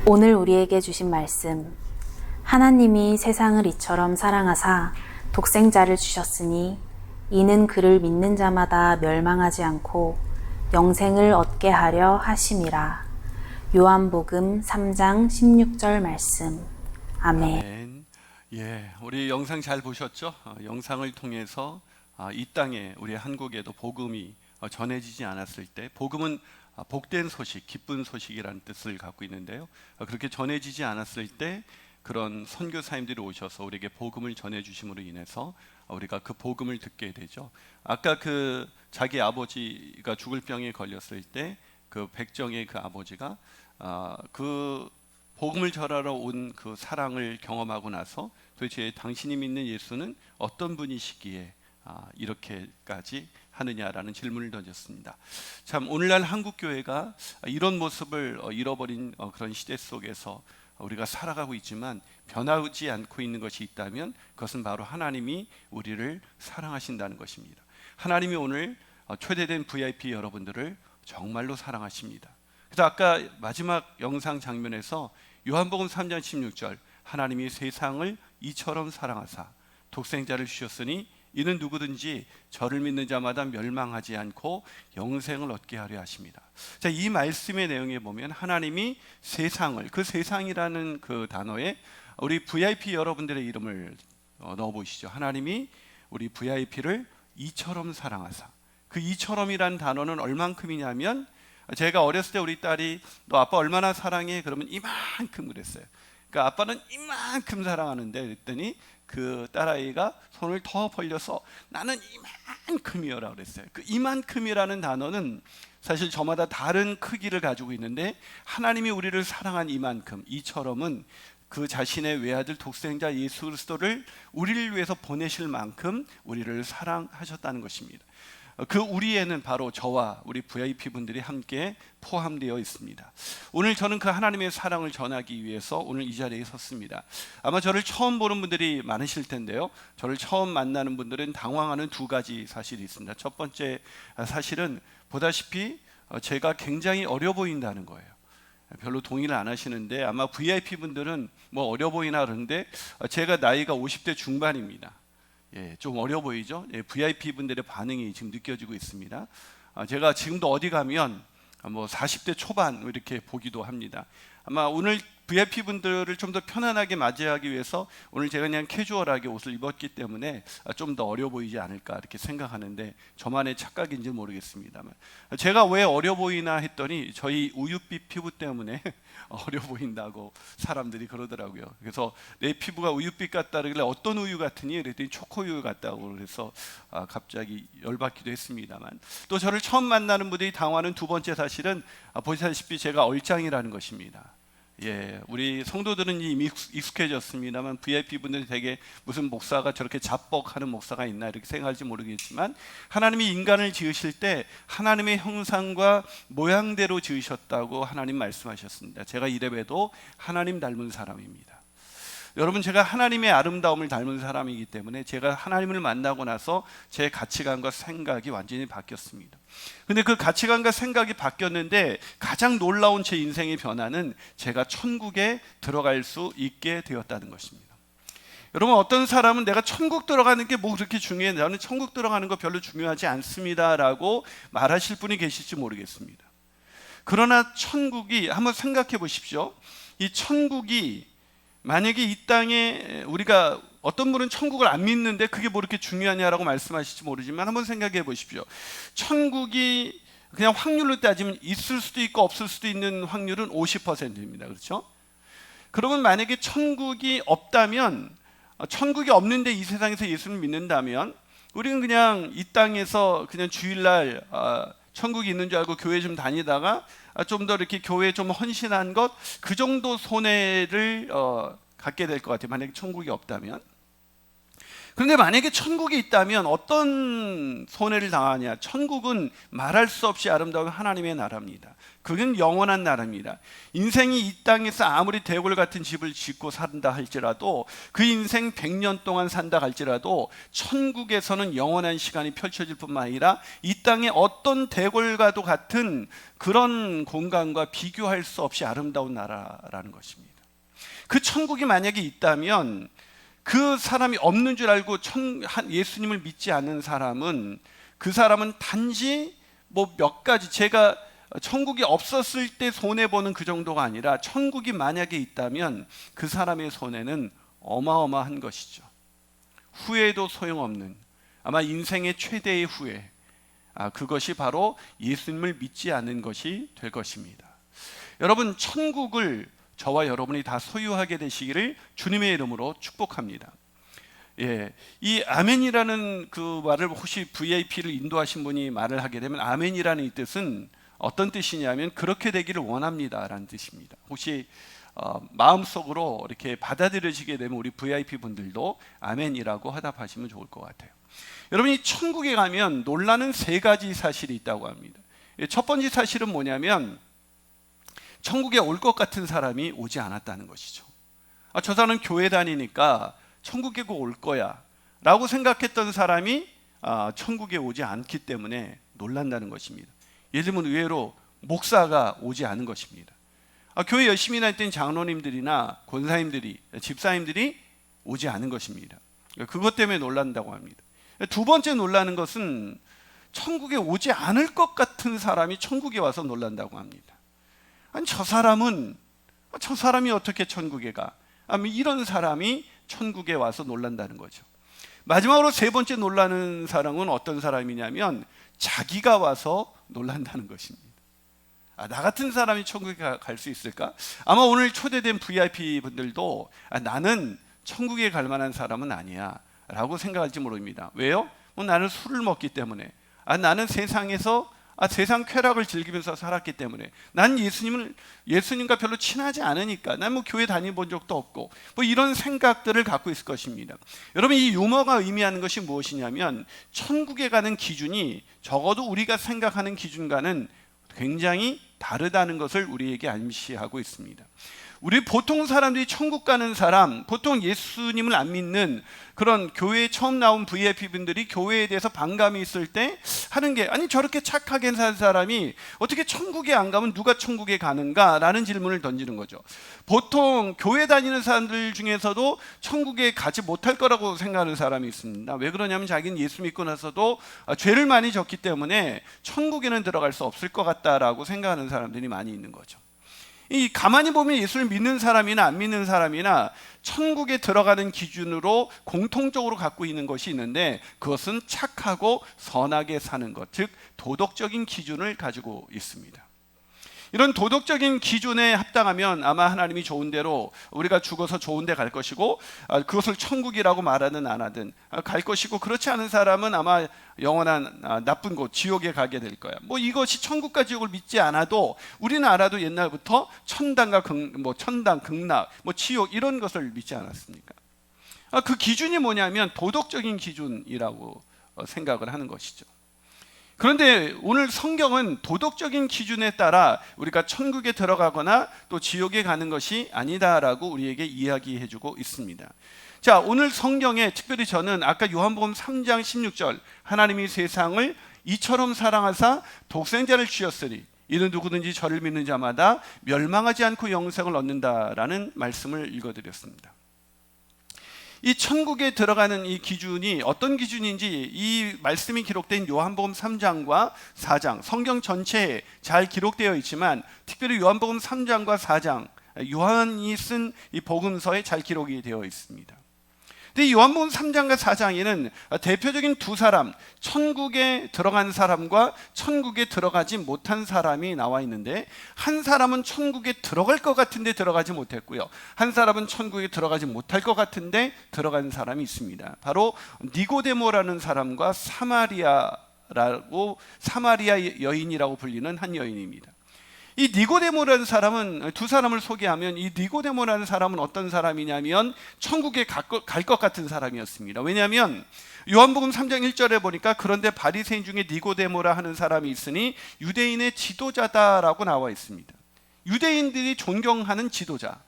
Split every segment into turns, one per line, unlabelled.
오늘 우리에게 주신 말씀, 하나님이 세상을 이처럼 사랑하사 독생자를 주셨으니 이는 그를 믿는 자마다 멸망하지 않고 영생을 얻게 하려 하심이라. 요한복음 3장 16절 말씀. 아멘.
아멘. 우리 영상 잘 보셨죠? 영상을 통해서 이 땅에 우리 한국에도 복음이 전해지지 않았을 때, 복음은 복된 소식, 기쁜 소식이라는 뜻을 갖고 있는데요. 그렇게 전해지지 않았을 때 그런 선교사님들이 오셔서 우리에게 복음을 전해주심으로 인해서 우리가 그 복음을 듣게 되죠. 아까 그 자기 아버지가 죽을 병에 걸렸을 때 그 백정의 그 아버지가 그 복음을 전하러 온 그 사랑을 경험하고 나서 도대체 당신이 믿는 예수는 어떤 분이시기에 이렇게까지 하느냐라는 질문을 던졌습니다. 참 오늘날 한국 교회가 이런 모습을 잃어버린 그런 시대 속에서 우리가 살아가고 있지만 변하지 않고 있는 것이 있다면 그것은 바로 하나님이 우리를 사랑하신다는 것입니다. 하나님이 오늘 초대된 VIP 여러분들을 정말로 사랑하십니다. 그래서 아까 마지막 영상 장면에서 요한복음 3장 16절, 하나님이 세상을 이처럼 사랑하사 독생자를 주셨으니 이는 누구든지 저를 믿는 자마다 멸망하지 않고 영생을 얻게 하려 하십니다. 자, 이 말씀의 내용에 보면 하나님이 세상을, 그 세상이라는 그 단어에 우리 VIP 여러분들의 이름을 넣어 보시죠. 하나님이 우리 VIP를 이처럼 사랑하사. 그 이처럼이라는 단어는 얼만큼이냐면, 제가 어렸을 때 우리 딸이 너 아빠 얼마나 사랑해? 그러면 이만큼 그랬어요. 그러니까 아빠는 이만큼 사랑하는데, 그랬더니 그 딸아이가 손을 더 벌려서 나는 이만큼이여라 그랬어요. 그 이만큼이라는 단어는 사실 저마다 다른 크기를 가지고 있는데, 하나님이 우리를 사랑한 이만큼, 이처럼은 그 자신의 외아들 독생자 예수 그리스도를 우리를 위해서 보내실 만큼 우리를 사랑하셨다는 것입니다. 그 우리에는 바로 저와 우리 VIP 분들이 함께 포함되어 있습니다. 오늘 저는 그 하나님의 사랑을 전하기 위해서 오늘 이 자리에 섰습니다. 아마 저를 처음 보는 분들이 많으실 텐데요, 저를 처음 만나는 분들은 당황하는 두 가지 사실이 있습니다. 첫 번째 사실은 보다시피 제가 굉장히 어려 보인다는 거예요. 별로 동의를 안 하시는데 아마 VIP 분들은 뭐 어려 보이나 그러는데 제가 나이가 50대 중반입니다. 좀 어려 보이죠? VIP 분들의 반응이 지금 느껴지고 있습니다. 제가 지금도 어디 가면 뭐 40대 초반 이렇게 보기도 합니다. 아마 오늘 VIP 분들을 좀 더 편안하게 맞이하기 위해서 오늘 제가 그냥 캐주얼하게 옷을 입었기 때문에 좀 더 어려 보이지 않을까 이렇게 생각하는데 저만의 착각인지 모르겠습니다만, 제가 왜 어려 보이나 했더니 저희 우윳빛 피부 때문에 어려 보인다고 사람들이 그러더라고요. 그래서 내 피부가 우윳빛 같다 그러길래 어떤 우유 같으니? 그랬더니 초코우유 같다고 그래서 갑자기 열받기도 했습니다만, 또 저를 처음 만나는 분들이 당하는 두 번째 사실은 보시다시피 제가 얼짱이라는 것입니다. 우리 성도들은 이미 익숙해졌습니다만 VIP 분들이 되게 무슨 목사가 저렇게 자뻑하는 목사가 있나 이렇게 생각할지 모르겠지만, 하나님이 인간을 지으실 때 하나님의 형상과 모양대로 지으셨다고 하나님 말씀하셨습니다. 제가 이래봬도 하나님 닮은 사람입니다. 여러분, 제가 하나님의 아름다움을 닮은 사람이기 때문에 제가 하나님을 만나고 나서 제 가치관과 생각이 완전히 바뀌었습니다. 근데 그 가치관과 생각이 바뀌었는데 가장 놀라운 제 인생의 변화는 제가 천국에 들어갈 수 있게 되었다는 것입니다. 여러분, 어떤 사람은 내가 천국 들어가는 게 뭐 그렇게 중요해? 나는 천국 들어가는 거 별로 중요하지 않습니다 라고 말하실 분이 계실지 모르겠습니다. 그러나 천국이, 한번 생각해 보십시오. 이 천국이 만약에 이 땅에 우리가, 어떤 분은 천국을 안 믿는데 그게 뭐 이렇게 중요하냐라고 말씀하실지 모르지만 한번 생각해 보십시오. 천국이 그냥 확률로 따지면 있을 수도 있고 없을 수도 있는 확률은 50%입니다. 그렇죠? 그러면 만약에 천국이 없다면, 천국이 없는데 이 세상에서 예수를 믿는다면 우리는 그냥 이 땅에서 그냥 주일날 천국이 있는 줄 알고 교회 좀 다니다가 좀 더 이렇게 교회에 좀 헌신한 것, 그 정도 손해를 갖게 될 것 같아요. 만약에 천국이 없다면. 그런데 만약에 천국이 있다면 어떤 손해를 당하냐? 천국은 말할 수 없이 아름다운 하나님의 나라입니다. 그건 영원한 나라입니다. 인생이 이 땅에서 아무리 대골 같은 집을 짓고 산다 할지라도, 그 인생 100년 동안 산다 할지라도 천국에서는 영원한 시간이 펼쳐질 뿐만 아니라 이 땅의 어떤 대골과도 같은 그런 공간과 비교할 수 없이 아름다운 나라라는 것입니다. 그 천국이 만약에 있다면 그 사람이 없는 줄 알고 예수님을 믿지 않는 사람은, 그 사람은 단지 뭐 몇 가지, 제가 천국이 없었을 때 손해보는 그 정도가 아니라 천국이 만약에 있다면 그 사람의 손해는 어마어마한 것이죠. 후회도 소용없는, 아마 인생의 최대의 후회, 그것이 바로 예수님을 믿지 않는 것이 될 것입니다. 여러분, 천국을 저와 여러분이 다 소유하게 되시기를 주님의 이름으로 축복합니다. 이 아멘이라는 그 말을 혹시 VIP를 인도하신 분이 말을 하게 되면, 아멘이라는 이 뜻은 어떤 뜻이냐면 그렇게 되기를 원합니다 라는 뜻입니다. 혹시 마음속으로 이렇게 받아들여지게 되면 우리 VIP 분들도 아멘이라고 화답하시면 좋을 것 같아요. 여러분이 천국에 가면 놀라는 3가지 사실이 있다고 합니다. 첫 번째 사실은 뭐냐면 천국에 올 것 같은 사람이 오지 않았다는 것이죠. 저 사람은 교회 다니니까 천국에 꼭 올 거야 라고 생각했던 사람이 천국에 오지 않기 때문에 놀란다는 것입니다. 예를 들면 의외로 목사가 오지 않은 것입니다. 교회 열심히 다녔던 장로님들이나 권사님들이, 집사님들이 오지 않은 것입니다. 그것 때문에 놀란다고 합니다. 두 번째 놀라는 것은 천국에 오지 않을 것 같은 사람이 천국에 와서 놀란다고 합니다. 아니, 저 사람이 어떻게 천국에 가? 이런 사람이 천국에 와서 놀란다는 거죠. 마지막으로 3번째 놀라는 사람은 어떤 사람이냐면 자기가 와서 놀란다는 것입니다. 나 같은 사람이 천국에 갈 수 있을까? 아마 오늘 초대된 VIP 분들도 나는 천국에 갈 만한 사람은 아니야 라고 생각할지 모릅니다. 왜요? 나는 술을 먹기 때문에, 나는 세상에서 세상 쾌락을 즐기면서 살았기 때문에, 난 예수님과 별로 친하지 않으니까, 난 교회 다녀본 적도 없고, 이런 생각들을 갖고 있을 것입니다. 여러분, 이 유머가 의미하는 것이 무엇이냐면 천국에 가는 기준이 적어도 우리가 생각하는 기준과는 굉장히 다르다는 것을 우리에게 암시하고 있습니다. 우리 보통 사람들이 천국 가는 사람, 보통 예수님을 안 믿는 그런 교회에 처음 나온 VIP 분들이 교회에 대해서 반감이 있을 때 하는 게, 저렇게 착하게 산 사람이 어떻게 천국에 안 가면 누가 천국에 가는가? 라는 질문을 던지는 거죠. 보통 교회 다니는 사람들 중에서도 천국에 가지 못할 거라고 생각하는 사람이 있습니다. 왜 그러냐면 자기는 예수 믿고 나서도 죄를 많이 졌기 때문에 천국에는 들어갈 수 없을 것 같다라고 생각하는 사람들이 많이 있는 거죠. 가만히 보면 예수를 믿는 사람이나 안 믿는 사람이나 천국에 들어가는 기준으로 공통적으로 갖고 있는 것이 있는데, 그것은 착하고 선하게 사는 것, 즉 도덕적인 기준을 가지고 있습니다. 이런 도덕적인 기준에 합당하면 아마 하나님이 좋은 대로 우리가 죽어서 좋은 데 갈 것이고, 그것을 천국이라고 말하든 안 하든 갈 것이고, 그렇지 않은 사람은 아마 영원한 나쁜 곳, 지옥에 가게 될 거야. 이것이 천국과 지옥을 믿지 않아도 우리는 알아도 옛날부터 천당과 천당, 극락, 지옥 이런 것을 믿지 않았습니까? 그 기준이 뭐냐면 도덕적인 기준이라고 생각을 하는 것이죠. 그런데 오늘 성경은 도덕적인 기준에 따라 우리가 천국에 들어가거나 또 지옥에 가는 것이 아니다라고 우리에게 이야기해 주고 있습니다. 자, 오늘 성경에 특별히 저는 아까 요한복음 3장 16절, 하나님이 세상을 이처럼 사랑하사 독생자를 주셨으니 이는 누구든지 저를 믿는 자마다 멸망하지 않고 영생을 얻는다라는 말씀을 읽어드렸습니다. 이 천국에 들어가는 이 기준이 어떤 기준인지 이 말씀이 기록된 요한복음 3장과 4장, 성경 전체에 잘 기록되어 있지만 특별히 요한복음 3장과 4장, 요한이 쓴 이 복음서에 잘 기록이 되어 있습니다. 근데 요한복음 3장과 4장에는 대표적인 두 사람, 천국에 들어간 사람과 천국에 들어가지 못한 사람이 나와 있는데, 한 사람은 천국에 들어갈 것 같은데 들어가지 못했고요, 한 사람은 천국에 들어가지 못할 것 같은데 들어간 사람이 있습니다. 바로 니고데모라는 사람과 사마리아 여인이라고 불리는 한 여인입니다. 이 니고데모라는 사람은, 두 사람을 소개하면 이 니고데모라는 사람은 어떤 사람이냐면 천국에 갈 것 같은 사람이었습니다. 왜냐하면 요한복음 3장 1절에 보니까 그런데 바리새인 중에 니고데모라 하는 사람이 있으니 유대인의 지도자다라고 나와 있습니다. 유대인들이 존경하는 지도자.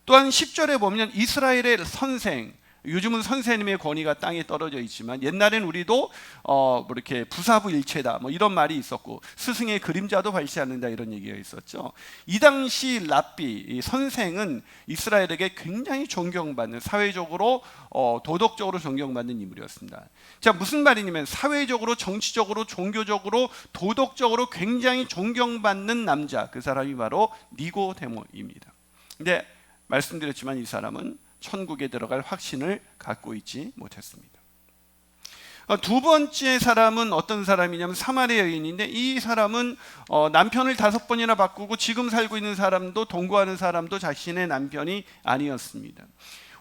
또한 10절에 보면 이스라엘의 선생, 요즘은 선생님의 권위가 땅에 떨어져 있지만 옛날엔 우리도 이렇게 부사부일체다 이런 말이 있었고, 스승의 그림자도 밟지 않는다 이런 얘기가 있었죠. 이 당시 랍비, 이 선생은 이스라엘에게 굉장히 존경받는, 사회적으로 도덕적으로 존경받는 인물이었습니다. 자, 무슨 말이냐면 사회적으로, 정치적으로, 종교적으로, 도덕적으로 굉장히 존경받는 남자, 그 사람이 바로 니고데모입니다. 근데 말씀드렸지만 이 사람은 천국에 들어갈 확신을 갖고 있지 못했습니다. 두 번째 사람은 어떤 사람이냐면 사마리아 여인인데, 이 사람은 남편을 5번이나 바꾸고 지금 살고 있는 사람도, 동거하는 사람도 자신의 남편이 아니었습니다.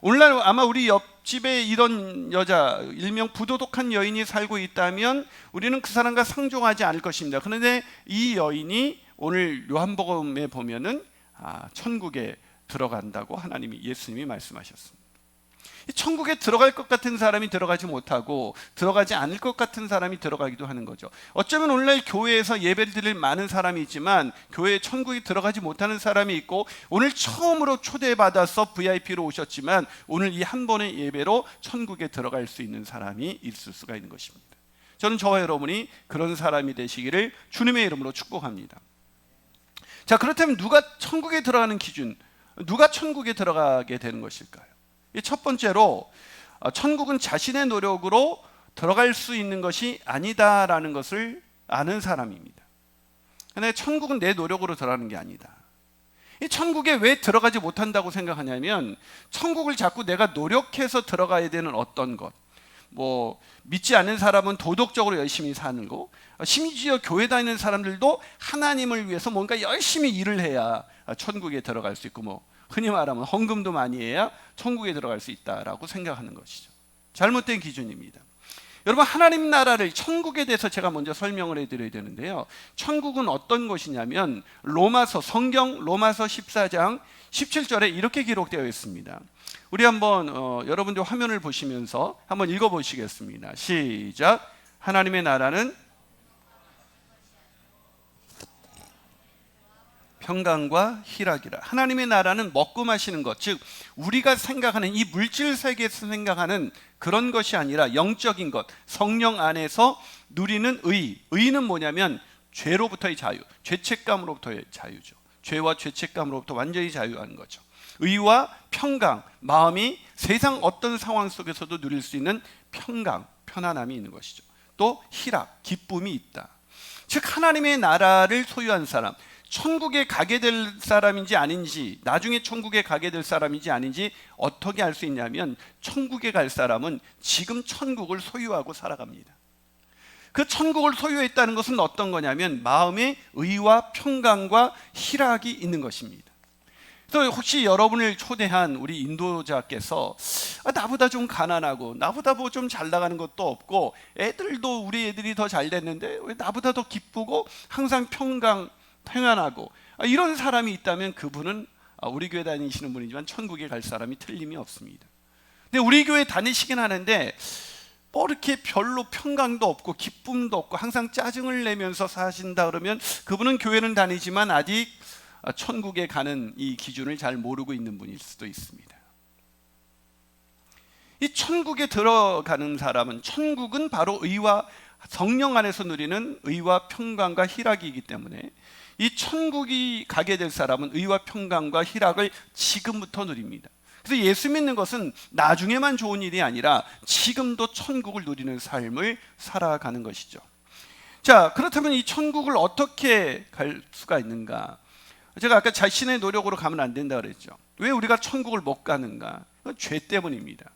오늘날 아마 우리 옆집에 이런 여자, 일명 부도덕한 여인이 살고 있다면 우리는 그 사람과 상종하지 않을 것입니다. 그런데 이 여인이 오늘 요한복음에 보면은 천국에 들어간다고 하나님이, 예수님이 말씀하셨습니다. 천국에 들어갈 것 같은 사람이 들어가지 못하고 들어가지 않을 것 같은 사람이 들어가기도 하는 거죠. 어쩌면 오늘날 교회에서 예배를 드릴 많은 사람이 있지만 교회에 천국에 들어가지 못하는 사람이 있고, 오늘 처음으로 초대받아서 VIP로 오셨지만 오늘 이 한 번의 예배로 천국에 들어갈 수 있는 사람이 있을 수가 있는 것입니다. 저는 저와 여러분이 그런 사람이 되시기를 주님의 이름으로 축복합니다. 자, 그렇다면 누가 천국에 들어가는 기준, 누가 천국에 들어가게 되는 것일까요? 첫 번째로, 천국은 자신의 노력으로 들어갈 수 있는 것이 아니다라는 것을 아는 사람입니다. 근데 천국은 내 노력으로 들어가는 게 아니다. 이 천국에 왜 들어가지 못한다고 생각하냐면, 천국을 자꾸 내가 노력해서 들어가야 되는 어떤 것, 믿지 않는 사람은 도덕적으로 열심히 사는 거, 심지어 교회 다니는 사람들도 하나님을 위해서 뭔가 열심히 일을 해야 천국에 들어갈 수 있고, 흔히 말하면 헌금도 많이 해야 천국에 들어갈 수 있다라고 생각하는 것이죠. 잘못된 기준입니다. 여러분, 하나님 나라를, 천국에 대해서 제가 먼저 설명을 해드려야 되는데요. 천국은 어떤 것이냐면 성경 로마서 14장 17절에 이렇게 기록되어 있습니다. 우리 한번 여러분들 화면을 보시면서 한번 읽어보시겠습니다. 시작. 하나님의 나라는 평강과 희락이라. 하나님의 나라는 먹고 마시는 것, 즉 우리가 생각하는 이 물질 세계에서 생각하는 그런 것이 아니라 영적인 것, 성령 안에서 누리는 의. 의는 뭐냐면 죄로부터의 자유, 죄책감으로부터의 자유죠. 죄와 죄책감으로부터 완전히 자유한 거죠. 의와 평강, 마음이 세상 어떤 상황 속에서도 누릴 수 있는 평강, 편안함이 있는 것이죠. 또 희락, 기쁨이 있다. 즉 하나님의 나라를 소유한 사람, 천국에 가게 될 사람인지 아닌지, 나중에 천국에 가게 될 사람인지 아닌지 어떻게 알 수 있냐면, 천국에 갈 사람은 지금 천국을 소유하고 살아갑니다. 그 천국을 소유했다는 것은 어떤 거냐면 마음의 의와 평강과 희락이 있는 것입니다. 그래서 혹시 여러분을 초대한 우리 인도자께서 나보다 좀 가난하고 나보다 뭐 좀 잘 나가는 것도 없고, 애들도 우리 애들이 더 잘 됐는데 왜 나보다 더 기쁘고 항상 평안하고 이런 사람이 있다면 그분은 우리 교회 다니시는 분이지만 천국에 갈 사람이 틀림이 없습니다. 근데 우리 교회 다니시긴 하는데 이렇게 별로 평강도 없고 기쁨도 없고 항상 짜증을 내면서 사신다 그러면 그분은 교회는 다니지만 아직 천국에 가는 이 기준을 잘 모르고 있는 분일 수도 있습니다. 이 천국에 들어가는 사람은, 천국은 바로 의와 성령 안에서 누리는 의와 평강과 희락이기 때문에 이 천국이 가게 될 사람은 의와 평강과 희락을 지금부터 누립니다. 그래서 예수 믿는 것은 나중에만 좋은 일이 아니라 지금도 천국을 누리는 삶을 살아가는 것이죠. 자, 그렇다면 이 천국을 어떻게 갈 수가 있는가? 제가 아까 자신의 노력으로 가면 안 된다 그랬죠. 왜 우리가 천국을 못 가는가? 그건 죄 때문입니다.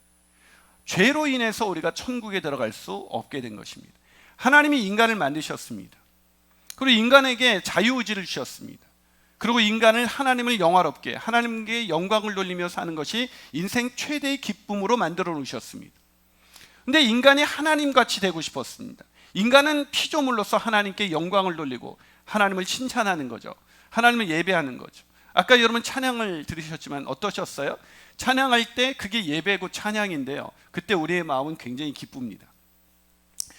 죄로 인해서 우리가 천국에 들어갈 수 없게 된 것입니다. 하나님이 인간을 만드셨습니다. 그리고 인간에게 자유의지를 주셨습니다. 그리고 인간을 하나님을 영화롭게, 하나님께 영광을 돌리며 사는 것이 인생 최대의 기쁨으로 만들어 놓으셨습니다. 그런데 인간이 하나님같이 되고 싶었습니다. 인간은 피조물로서 하나님께 영광을 돌리고 하나님을 칭찬하는 거죠. 하나님을 예배하는 거죠. 아까 여러분 찬양을 들으셨지만 어떠셨어요? 찬양할 때 그게 예배고 찬양인데요, 그때 우리의 마음은 굉장히 기쁩니다.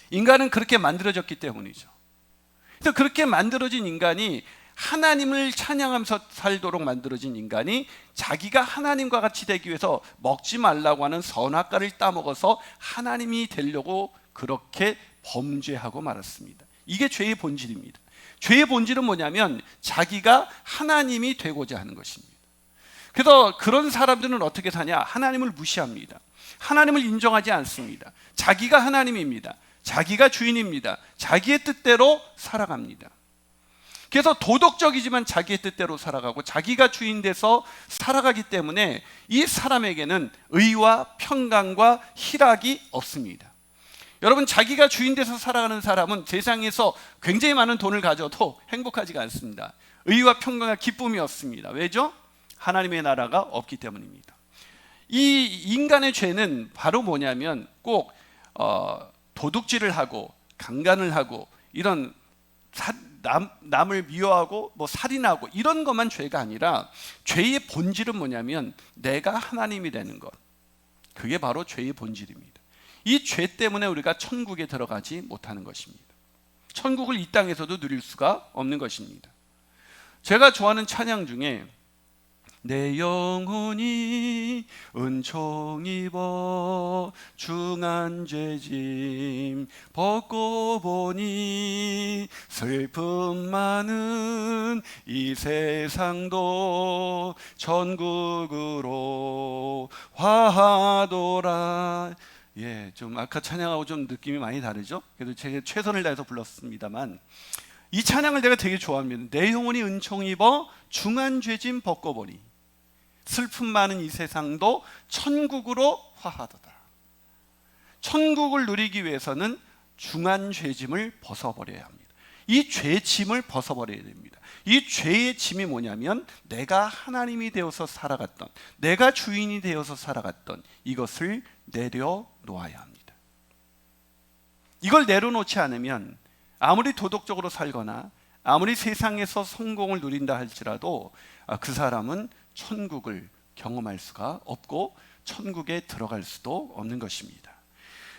인간은 그렇게 만들어졌기 때문이죠. 그래서 그렇게 만들어진 인간이, 하나님을 찬양하면서 살도록 만들어진 인간이 자기가 하나님과 같이 되기 위해서 먹지 말라고 하는 선악과를 따먹어서 하나님이 되려고 그렇게 범죄하고 말았습니다. 이게 죄의 본질입니다. 죄의 본질은 뭐냐면 자기가 하나님이 되고자 하는 것입니다. 그래서 그런 사람들은 어떻게 사냐? 하나님을 무시합니다. 하나님을 인정하지 않습니다. 자기가 하나님입니다. 자기가 주인입니다. 자기의 뜻대로 살아갑니다. 그래서 도덕적이지만 자기의 뜻대로 살아가고 자기가 주인 돼서 살아가기 때문에 이 사람에게는 의와 평강과 희락이 없습니다. 여러분, 자기가 주인 돼서 살아가는 사람은 세상에서 굉장히 많은 돈을 가져도 행복하지가 않습니다. 의와 평강과 기쁨이 없습니다. 왜죠? 하나님의 나라가 없기 때문입니다. 이 인간의 죄는 바로 뭐냐면 꼭 도둑질을 하고 강간을 하고 이런 남을 미워하고 살인하고 이런 것만 죄가 아니라, 죄의 본질은 뭐냐면 내가 하나님이 되는 것, 그게 바로 죄의 본질입니다. 이 죄 때문에 우리가 천국에 들어가지 못하는 것입니다. 천국을 이 땅에서도 누릴 수가 없는 것입니다. 제가 좋아하는 찬양 중에 내 영혼이 은총 입어 중한 죄짐 벗고 보니 슬픔 많은 이 세상도 천국으로 화하도라. 좀 아까 찬양하고 좀 느낌이 많이 다르죠? 그래도 제가 최선을 다해서 불렀습니다만, 이 찬양을 내가 되게 좋아합니다. 내 영혼이 은총 입어 중한 죄짐 벗고 보니 슬픔 많은 이 세상도 천국으로 화하도다. 천국을 누리기 위해서는 중한 죄짐을 벗어버려야 합니다. 이 죄짐을 벗어버려야 됩니다. 이 죄의 짐이 뭐냐면 내가 하나님이 되어서 살아갔던, 내가 주인이 되어서 살아갔던 이것을 내려놓아야 합니다. 이걸 내려놓지 않으면 아무리 도덕적으로 살거나 아무리 세상에서 성공을 누린다 할지라도 그 사람은 천국을 경험할 수가 없고 천국에 들어갈 수도 없는 것입니다.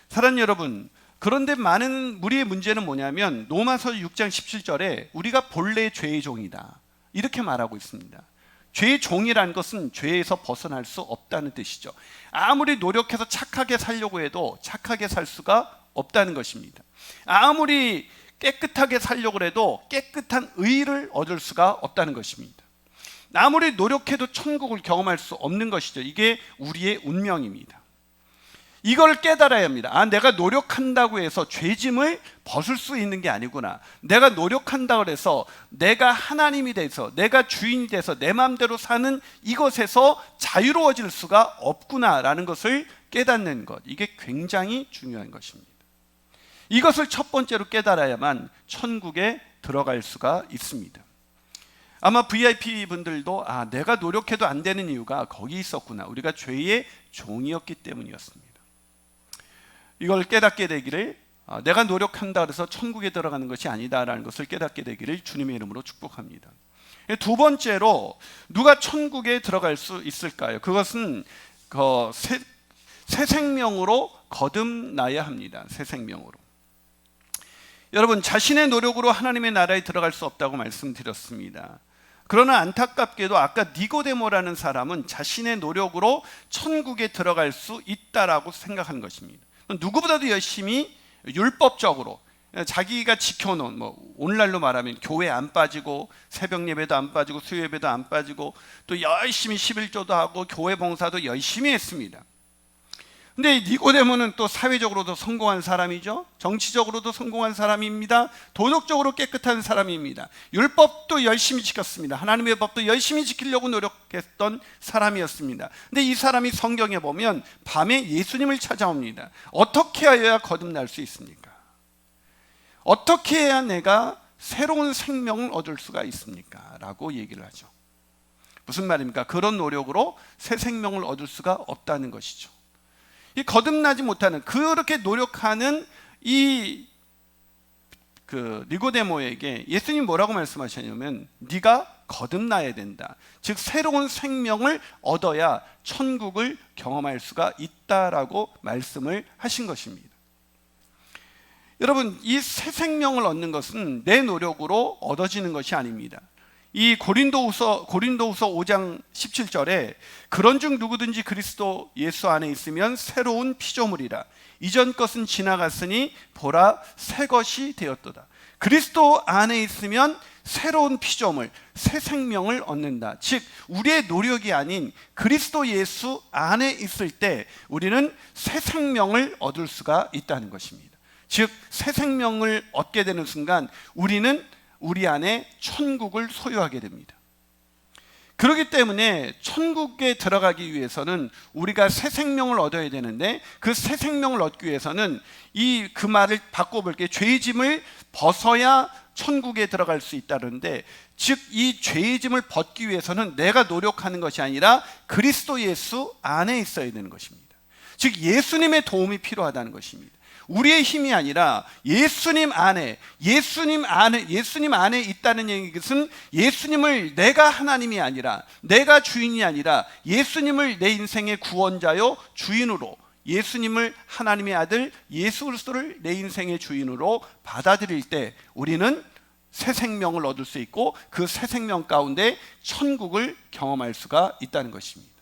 사랑하는 여러분, 그런데 많은 우리의 문제는 뭐냐면 로마서 6장 17절에 우리가 본래 죄의 종이다 이렇게 말하고 있습니다. 죄의 종이라는 것은 죄에서 벗어날 수 없다는 뜻이죠. 아무리 노력해서 착하게 살려고 해도 착하게 살 수가 없다는 것입니다. 아무리 깨끗하게 살려고 해도 깨끗한 의를 얻을 수가 없다는 것입니다. 아무리 노력해도 천국을 경험할 수 없는 것이죠. 이게 우리의 운명입니다. 이걸 깨달아야 합니다. 내가 노력한다고 해서 죄짐을 벗을 수 있는 게 아니구나. 내가 노력한다고 해서 내가 하나님이 돼서 내가 주인이 돼서 내 마음대로 사는 이것에서 자유로워질 수가 없구나라는 것을 깨닫는 것, 이게 굉장히 중요한 것입니다. 이것을 첫 번째로 깨달아야만 천국에 들어갈 수가 있습니다. 아마 VIP 분들도 내가 노력해도 안 되는 이유가 거기 있었구나. 우리가 죄의 종이었기 때문이었습니다. 이걸 깨닫게 되기를, 내가 노력한다 그래서 천국에 들어가는 것이 아니다라는 것을 깨닫게 되기를 주님의 이름으로 축복합니다. 두 번째로 누가 천국에 들어갈 수 있을까요? 그것은 새 생명으로 거듭나야 합니다. 새 생명으로. 여러분, 자신의 노력으로 하나님의 나라에 들어갈 수 없다고 말씀드렸습니다. 그러나 안타깝게도 아까 니고데모라는 사람은 자신의 노력으로 천국에 들어갈 수 있다라고 생각한 것입니다. 누구보다도 열심히 율법적으로 자기가 지켜놓은, 오늘날로 말하면 교회 안 빠지고 새벽 예배도 안 빠지고 수요 예배도 안 빠지고 또 열심히 11조도 하고 교회 봉사도 열심히 했습니다. 근데 니고데모는 또 사회적으로도 성공한 사람이죠. 정치적으로도 성공한 사람입니다. 도덕적으로 깨끗한 사람입니다. 율법도 열심히 지켰습니다. 하나님의 법도 열심히 지키려고 노력했던 사람이었습니다. 근데 이 사람이 성경에 보면 밤에 예수님을 찾아옵니다. 어떻게 하여야 거듭날 수 있습니까? 어떻게 해야 내가 새로운 생명을 얻을 수가 있습니까? 라고 얘기를 하죠. 무슨 말입니까? 그런 노력으로 새 생명을 얻을 수가 없다는 것이죠. 이 거듭나지 못하는, 그렇게 노력하는 니고데모에게 예수님 뭐라고 말씀하셨냐면 네가 거듭나야 된다. 즉 새로운 생명을 얻어야 천국을 경험할 수가 있다라고 말씀을 하신 것입니다. 여러분, 이 새 생명을 얻는 것은 내 노력으로 얻어지는 것이 아닙니다. 이 고린도후서 5장 17절에 그런즉 누구든지 그리스도 예수 안에 있으면 새로운 피조물이라. 이전 것은 지나갔으니 보라 새 것이 되었도다. 그리스도 안에 있으면 새로운 피조물, 새 생명을 얻는다. 즉 우리의 노력이 아닌 그리스도 예수 안에 있을 때 우리는 새 생명을 얻을 수가 있다는 것입니다. 즉 새 생명을 얻게 되는 순간 우리는 우리 안에 천국을 소유하게 됩니다. 그렇기 때문에 천국에 들어가기 위해서는 우리가 새 생명을 얻어야 되는데 그 새 생명을 얻기 위해서는 그 말을 바꿔볼게요. 죄의 짐을 벗어야 천국에 들어갈 수 있다는데, 즉 이 죄의 짐을 벗기 위해서는 내가 노력하는 것이 아니라 그리스도 예수 안에 있어야 되는 것입니다. 즉 예수님의 도움이 필요하다는 것입니다. 우리의 힘이 아니라 예수님 안에 있다는 얘기는 예수님을 내가 하나님이 아니라 내가 주인이 아니라 예수님을 내 인생의 구원자요 주인으로, 예수님을 하나님의 아들 예수 그리스도를 내 인생의 주인으로 받아들일 때 우리는 새 생명을 얻을 수 있고 그 새 생명 가운데 천국을 경험할 수가 있다는 것입니다.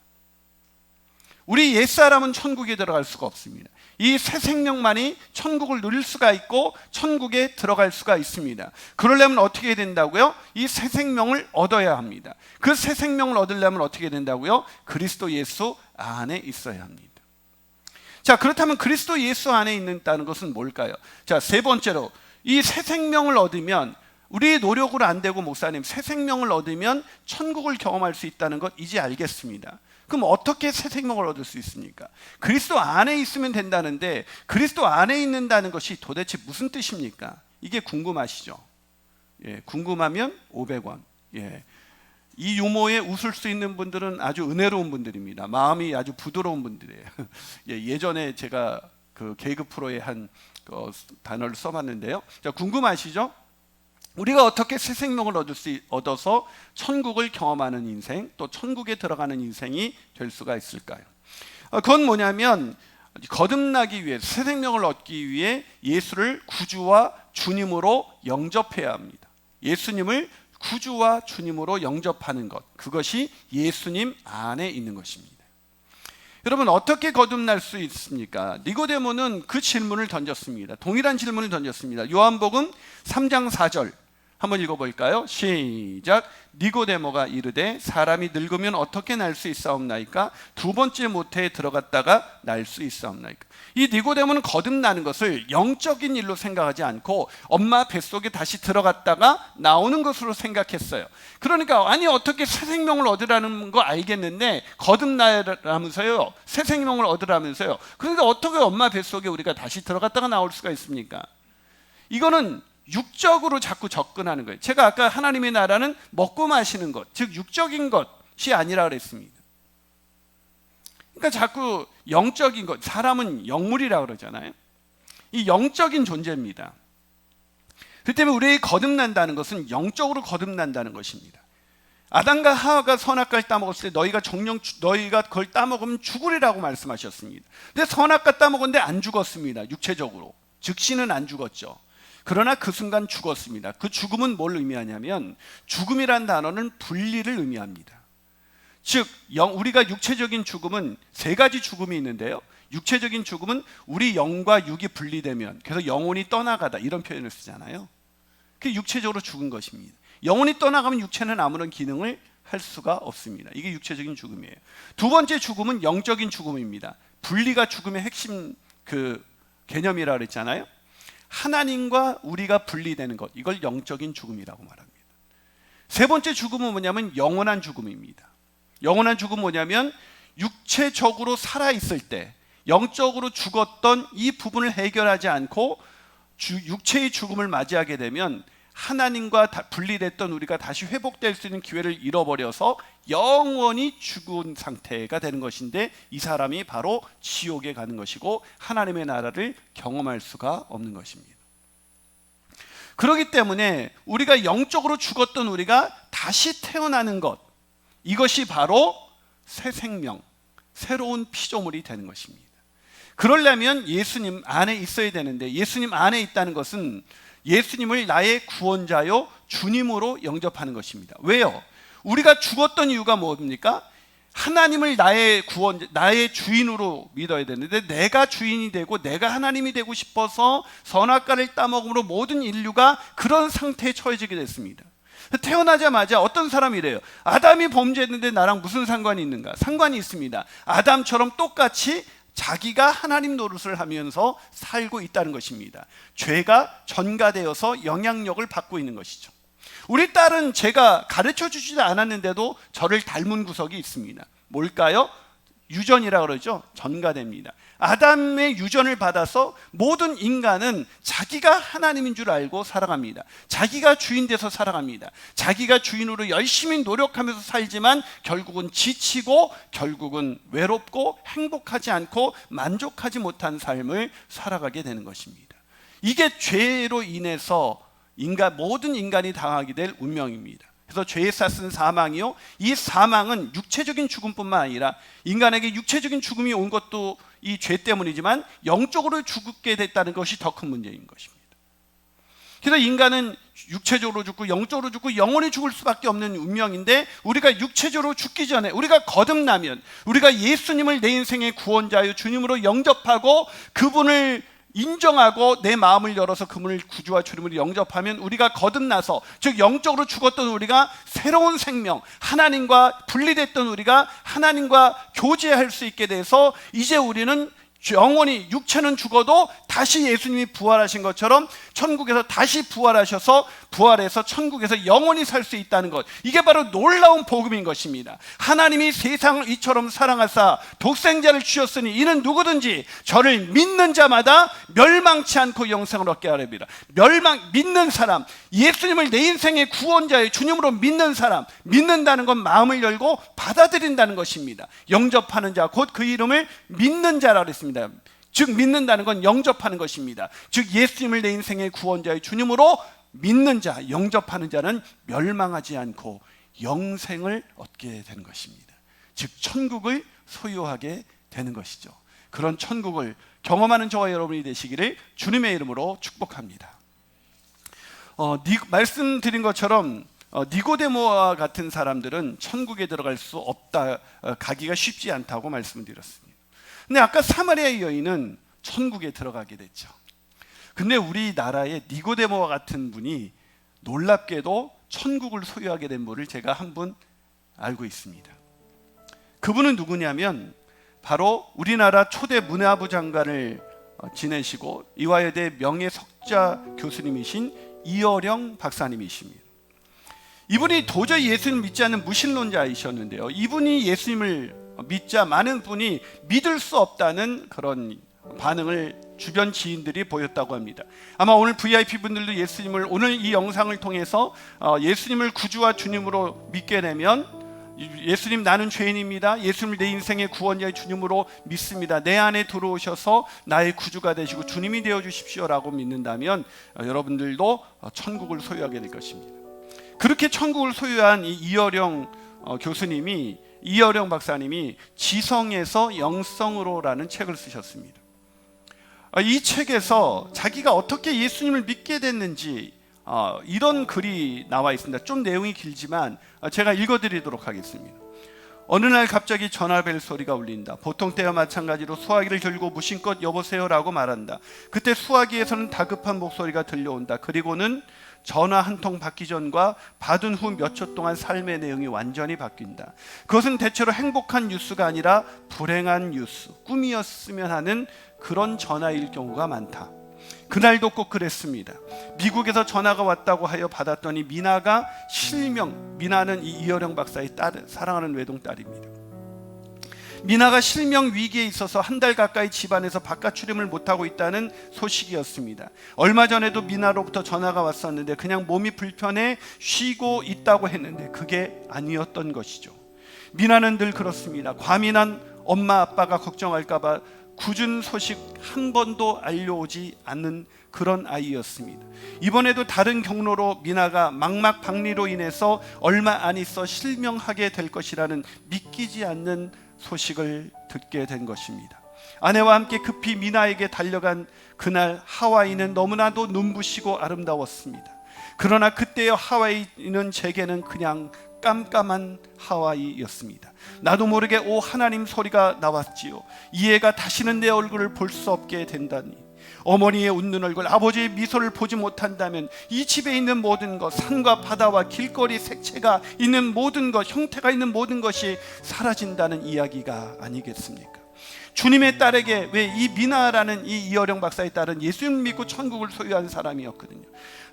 우리 옛사람은 천국에 들어갈 수가 없습니다. 이 새 생명만이 천국을 누릴 수가 있고 천국에 들어갈 수가 있습니다. 그러려면 어떻게 해야 된다고요? 이 새 생명을 얻어야 합니다. 그 새 생명을 얻으려면 어떻게 된다고요? 그리스도 예수 안에 있어야 합니다. 자, 그렇다면 그리스도 예수 안에 있는다는 것은 뭘까요? 자, 세 번째로 이 새 생명을 얻으면, 우리의 노력으로 안 되고 목사님 새 생명을 얻으면 천국을 경험할 수 있다는 것 이제 알겠습니다. 그럼 어떻게 새 생명을 얻을 수 있습니까? 그리스도 안에 있으면 된다는데 그리스도 안에 있는다는 것이 도대체 무슨 뜻입니까? 이게 궁금하시죠? 예, 궁금하면 500원. 예. 이 유머에 웃을 수 있는 분들은 아주 은혜로운 분들입니다. 마음이 아주 부드러운 분들이에요. 예전에 제가 그 개그 프로에 한 단어를 써봤는데요. 자, 궁금하시죠? 우리가 어떻게 새 생명을 얻어서 천국을 경험하는 인생, 또 천국에 들어가는 인생이 될 수가 있을까요? 그건 뭐냐면 거듭나기 위해, 새 생명을 얻기 위해 예수를 구주와 주님으로 영접해야 합니다. 예수님을 구주와 주님으로 영접하는 것, 그것이 예수님 안에 있는 것입니다. 여러분, 어떻게 거듭날 수 있습니까? 니고데모는 그 질문을 던졌습니다. 동일한 질문을 던졌습니다. 요한복음 3장 4절 한번 읽어볼까요? 시작. 니고데모가 이르되 사람이 늙으면 어떻게 날 수 있사옵나이까? 두 번째 모태에 들어갔다가 날 수 있사옵나이까? 이 니고데모는 거듭나는 것을 영적인 일로 생각하지 않고 엄마 뱃속에 다시 들어갔다가 나오는 것으로 생각했어요. 그러니까 아니 어떻게 새 생명을 얻으라는 거 알겠는데 거듭나라면서요, 새 생명을 얻으라면서요. 그런데 어떻게 엄마 뱃속에 우리가 다시 들어갔다가 나올 수가 있습니까? 이거는 육적으로 자꾸 접근하는 거예요. 제가 아까 하나님의 나라는 먹고 마시는 것, 즉 육적인 것이 아니라 그랬습니다. 그러니까 자꾸 영적인 것, 사람은 영물이라고 그러잖아요. 이 영적인 존재입니다. 그 때문에 우리의 거듭난다는 것은 영적으로 거듭난다는 것입니다. 아담과 하와가 선악과를 따먹었을 때 너희가 그걸 따먹으면 죽으리라고 말씀하셨습니다. 근데 선악과 따먹었는데 안 죽었습니다. 육체적으로. 즉시는 안 죽었죠. 그러나 그 순간 죽었습니다. 그 죽음은 뭘 의미하냐면 죽음이란 단어는 분리를 의미합니다. 즉 우리가 육체적인 죽음은 세 가지 죽음이 있는데요. 육체적인 죽음은 우리 영과 육이 분리되면, 그래서 영혼이 떠나가다 이런 표현을 쓰잖아요. 그게 육체적으로 죽은 것입니다. 영혼이 떠나가면 육체는 아무런 기능을 할 수가 없습니다. 이게 육체적인 죽음이에요. 두 번째 죽음은 영적인 죽음입니다. 분리가 죽음의 핵심 개념이라고 그랬잖아요. 하나님과 우리가 분리되는 것, 이걸 영적인 죽음이라고 말합니다. 세 번째 죽음은 뭐냐면 영원한 죽음입니다. 영원한 죽음은 뭐냐면 육체적으로 살아있을 때 영적으로 죽었던 이 부분을 해결하지 않고 육체의 죽음을 맞이하게 되면 하나님과 분리됐던 우리가 다시 회복될 수 있는 기회를 잃어버려서 영원히 죽은 상태가 되는 것인데, 이 사람이 바로 지옥에 가는 것이고 하나님의 나라를 경험할 수가 없는 것입니다. 그렇기 때문에 우리가 영적으로 죽었던 우리가 다시 태어나는 것, 이것이 바로 새 생명, 새로운 피조물이 되는 것입니다. 그러려면 예수님 안에 있어야 되는데, 예수님 안에 있다는 것은 예수님을 나의 구원자요 주님으로 영접하는 것입니다. 왜요? 우리가 죽었던 이유가 뭡니까? 하나님을 나의 구원, 나의 주인으로 믿어야 되는데, 내가 주인이 되고 내가 하나님이 되고 싶어서 선악과를 따먹음으로 모든 인류가 그런 상태에 처해지게 됐습니다. 태어나자마자 어떤 사람이 이래요. 아담이 범죄했는데 나랑 무슨 상관이 있는가? 상관이 있습니다. 아담처럼 똑같이 자기가 하나님 노릇을 하면서 살고 있다는 것입니다. 죄가 전가되어서 영향력을 받고 있는 것이죠. 우리 딸은 제가 가르쳐 주지도 않았는데도 저를 닮은 구석이 있습니다. 뭘까요? 유전이라고 그러죠. 전가됩니다. 아담의 유전을 받아서 모든 인간은 자기가 하나님인 줄 알고 살아갑니다. 자기가 주인 돼서 살아갑니다. 자기가 주인으로 열심히 노력하면서 살지만 결국은 지치고, 결국은 외롭고, 행복하지 않고 만족하지 못한 삶을 살아가게 되는 것입니다. 이게 죄로 인해서 모든 인간이 당하게 될 운명입니다. 그래서 죄에 쌌은 사망이요, 이 사망은 육체적인 죽음뿐만 아니라 인간에게 육체적인 죽음이 온 것도 이 죄 때문이지만 영적으로 죽게 됐다는 것이 더 큰 문제인 것입니다. 그래서 인간은 육체적으로 죽고 영적으로 죽고 영원히 죽을 수밖에 없는 운명인데, 우리가 육체적으로 죽기 전에, 우리가 거듭나면, 우리가 예수님을 내 인생의 구원자요 주님으로 영접하고 그분을 인정하고 내 마음을 열어서 그분을 구주와 주님으로 영접하면, 우리가 거듭나서, 즉 영적으로 죽었던 우리가 새로운 생명, 하나님과 분리됐던 우리가 하나님과 교제할 수 있게 돼서 이제 우리는 영원히, 육체는 죽어도 다시 예수님이 부활하신 것처럼 천국에서 다시 부활하셔서 부활해서 천국에서 영원히 살 수 있다는 것, 이게 바로 놀라운 복음인 것입니다. 하나님이 세상을 이처럼 사랑하사 독생자를 주셨으니 이는 누구든지 저를 믿는 자마다 멸망치 않고 영생을 얻게 하렵니다. 믿는 사람, 예수님을 내 인생의 구원자의 주님으로 믿는 사람, 믿는다는 건 마음을 열고 받아들인다는 것입니다. 영접하는 자, 곧 그 이름을 믿는 자라고 했습니다. 즉 믿는다는 건 영접하는 것입니다. 즉 예수님을 내 인생의 구원자의 주님으로 믿는 자, 영접하는 자는 멸망하지 않고 영생을 얻게 되는 것입니다. 즉 천국을 소유하게 되는 것이죠. 그런 천국을 경험하는 저와 여러분이 되시기를 주님의 이름으로 축복합니다. 말씀드린 것처럼 니고데모와 같은 사람들은 천국에 들어갈 수 없다, 가기가 쉽지 않다고 말씀드렸습니다. 근데 아까 사마리아 여인은 천국에 들어가게 됐죠. 근데 우리나라에 니고데모와 같은 분이 놀랍게도 천국을 소유하게 된 분을 제가 한 분 알고 있습니다. 그분은 누구냐면 바로 우리나라 초대 문화부 장관을 지내시고 이화여대 명예석좌 교수님이신 이어령 박사님이십니다. 이분이 도저히 예수님을 믿지 않는 무신론자이셨는데요, 이분이 예수님을 믿자 많은 분이 믿을 수 없다는 그런 반응을 주변 지인들이 보였다고 합니다. 아마 오늘 VIP 분들도 예수님을, 오늘 이 영상을 통해서 예수님을 구주와 주님으로 믿게 되면, 예수님 나는 죄인입니다, 예수님을 내 인생의 구원자의 주님으로 믿습니다, 내 안에 들어오셔서 나의 구주가 되시고 주님이 되어 주십시오라고 믿는다면 여러분들도 천국을 소유하게 될 것입니다. 그렇게 천국을 소유한 이 이어령 박사님이 지성에서 영성으로라는 책을 쓰셨습니다. 이 책에서 자기가 어떻게 예수님을 믿게 됐는지 이런 글이 나와 있습니다. 좀 내용이 길지만 제가 읽어드리도록 하겠습니다. 어느 날 갑자기 전화벨 소리가 울린다. 보통 때와 마찬가지로 수화기를 들고 무심껏 여보세요라고 말한다. 그때 수화기에서는 다급한 목소리가 들려온다. 그리고는 전화 한 통 받기 전과 받은 후 몇 초 동안 삶의 내용이 완전히 바뀐다. 그것은 대체로 행복한 뉴스가 아니라 불행한 뉴스, 꿈이었으면 하는 그런 전화일 경우가 많다. 그날도 꼭 그랬습니다. 미국에서 전화가 왔다고 하여 받았더니 미나가 실명, 미나는 이어령 박사의 딸, 사랑하는 외동딸입니다. 미나가 실명 위기에 있어서 한 달 가까이 집안에서 바깥 출입을 못하고 있다는 소식이었습니다. 얼마 전에도 미나로부터 전화가 왔었는데 그냥 몸이 불편해 쉬고 있다고 했는데 그게 아니었던 것이죠. 미나는 늘 그렇습니다. 과민한 엄마 아빠가 걱정할까 봐 굳은 소식 한 번도 알려오지 않는 그런 아이였습니다. 이번에도 다른 경로로 미나가 망막박리로 인해서 얼마 안 있어 실명하게 될 것이라는 믿기지 않는 소식을 듣게 된 것입니다. 아내와 함께 급히 미나에게 달려간 그날 하와이는 너무나도 눈부시고 아름다웠습니다. 그러나 그때의 하와이는 제게는 그냥 깜깜한 하와이였습니다. 나도 모르게 오 하나님 소리가 나왔지요. 이 애가 다시는 내 얼굴을 볼 수 없게 된다니. 어머니의 웃는 얼굴, 아버지의 미소를 보지 못한다면 이 집에 있는 모든 것, 산과 바다와 길거리 색채가 있는 모든 것, 형태가 있는 모든 것이 사라진다는 이야기가 아니겠습니까? 주님의 딸에게, 왜 이 미나라는 이 이어령 박사의 딸은 예수님 믿고 천국을 소유한 사람이었거든요.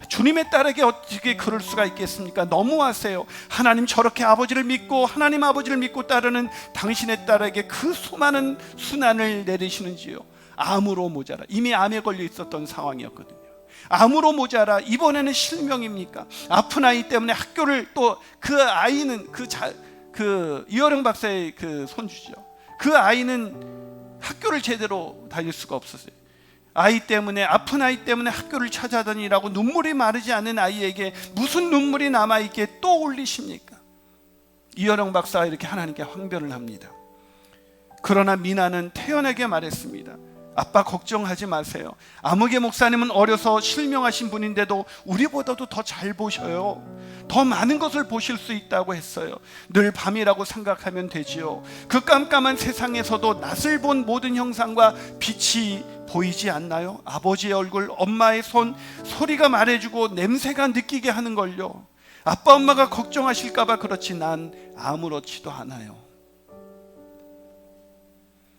주님의 딸에게 어떻게 그럴 수가 있겠습니까? 너무하세요. 하나님 저렇게 아버지를 믿고 하나님 아버지를 믿고 따르는 당신의 딸에게 그 수많은 순환을 내리시는지요. 암으로 모자라, 이미 암에 걸려 있었던 상황이었거든요. 암으로 모자라 이번에는 실명입니까? 아픈 아이 때문에 학교를, 또 그 아이는 그 이어령 박사의 그 손주죠. 그 아이는 학교를 제대로 다닐 수가 없었어요. 아이 때문에, 아픈 아이 때문에 학교를 찾아다니라고 눈물이 마르지 않은 아이에게 무슨 눈물이 남아있게 또 올리십니까? 이어령 박사가 이렇게 하나님께 황변을 합니다. 그러나 미나는 태연하게 말했습니다. 아빠 걱정하지 마세요. 아무개 목사님은 어려서 실명하신 분인데도 우리보다도 더 잘 보셔요. 더 많은 것을 보실 수 있다고 했어요. 늘 밤이라고 생각하면 되지요. 그 깜깜한 세상에서도 낯을 본 모든 형상과 빛이 보이지 않나요? 아버지의 얼굴, 엄마의 손, 소리가 말해주고 냄새가 느끼게 하는 걸요. 아빠 엄마가 걱정하실까봐 그렇지 난 아무렇지도 않아요.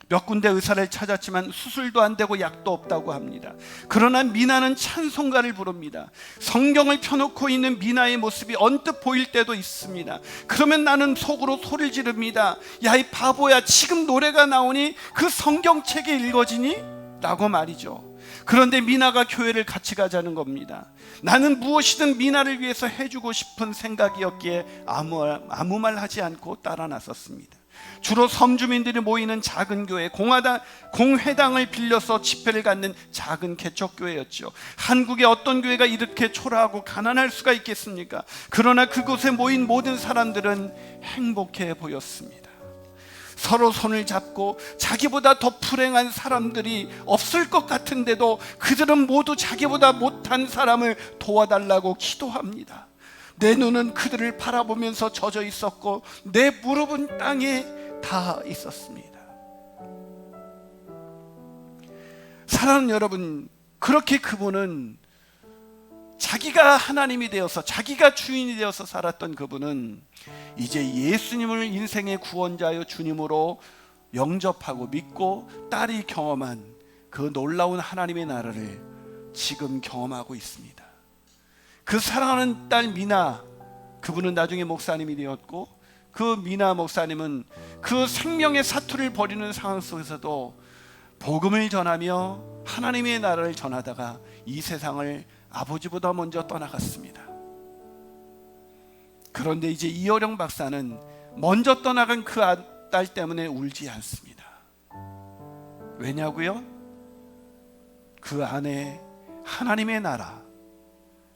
몇 군데 의사를 찾았지만 수술도 안 되고 약도 없다고 합니다. 그러나 미나는 찬송가를 부릅니다. 성경을 펴놓고 있는 미나의 모습이 언뜻 보일 때도 있습니다. 그러면 나는 속으로 소리를 지릅니다. 야, 이 바보야, 지금 노래가 나오니 그 성경책이 읽어지니? 라고 말이죠. 그런데 미나가 교회를 같이 가자는 겁니다. 나는 무엇이든 미나를 위해서 해주고 싶은 생각이었기에 아무 말 하지 않고 따라 나섰습니다. 주로 섬주민들이 모이는 작은 교회, 공회당을 빌려서 집회를 갖는 작은 개척교회였죠. 한국의 어떤 교회가 이렇게 초라하고 가난할 수가 있겠습니까? 그러나 그곳에 모인 모든 사람들은 행복해 보였습니다. 서로 손을 잡고 자기보다 더 불행한 사람들이 없을 것 같은데도 그들은 모두 자기보다 못한 사람을 도와달라고 기도합니다. 내 눈은 그들을 바라보면서 젖어 있었고 내 무릎은 땅에 닿아 있었습니다. 사랑하는 여러분, 그렇게 그분은 자기가 하나님이 되어서, 자기가 주인이 되어서 살았던 그분은 이제 예수님을 인생의 구원자여 주님으로 영접하고 믿고 딸이 경험한 그 놀라운 하나님의 나라를 지금 경험하고 있습니다. 그 사랑하는 딸 미나, 그분은 나중에 목사님이 되었고, 그 미나 목사님은 그 생명의 사투를 벌이는 상황 속에서도 복음을 전하며 하나님의 나라를 전하다가 이 세상을 아버지보다 먼저 떠나갔습니다. 그런데 이제 이어령 박사는 먼저 떠나간 그 딸 때문에 울지 않습니다. 왜냐고요? 그 안에 하나님의 나라,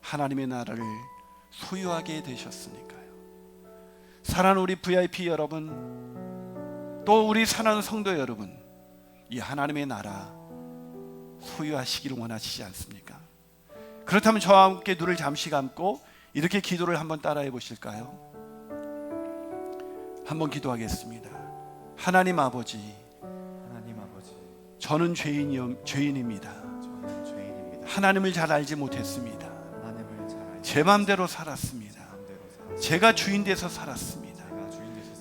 하나님의 나라를 소유하게 되셨으니까요. 사랑하는 우리 VIP 여러분, 또 우리 사랑하는 성도 여러분, 이 하나님의 나라 소유하시기를 원하시지 않습니까? 그렇다면 저와 함께 눈을 잠시 감고 이렇게 기도를 한번 따라해 보실까요? 한번 기도하겠습니다. 하나님 아버지, 저는 죄인입니다. 하나님을 잘 알지 못했습니다. 제 맘대로 살았습니다. 제가 주인 돼서 살았습니다.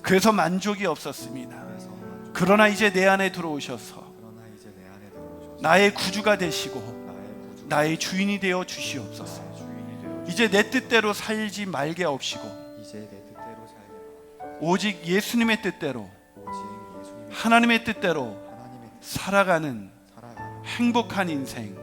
그래서 만족이 없었습니다. 그러나 이제 내 안에 들어오셔서 나의 구주가 되시고 나의 주인이 되어 주시옵소서. 이제 내 뜻대로 살지 말게 하옵시고 오직 예수님의 뜻대로, 하나님의 뜻대로 살아가는 행복한 인생,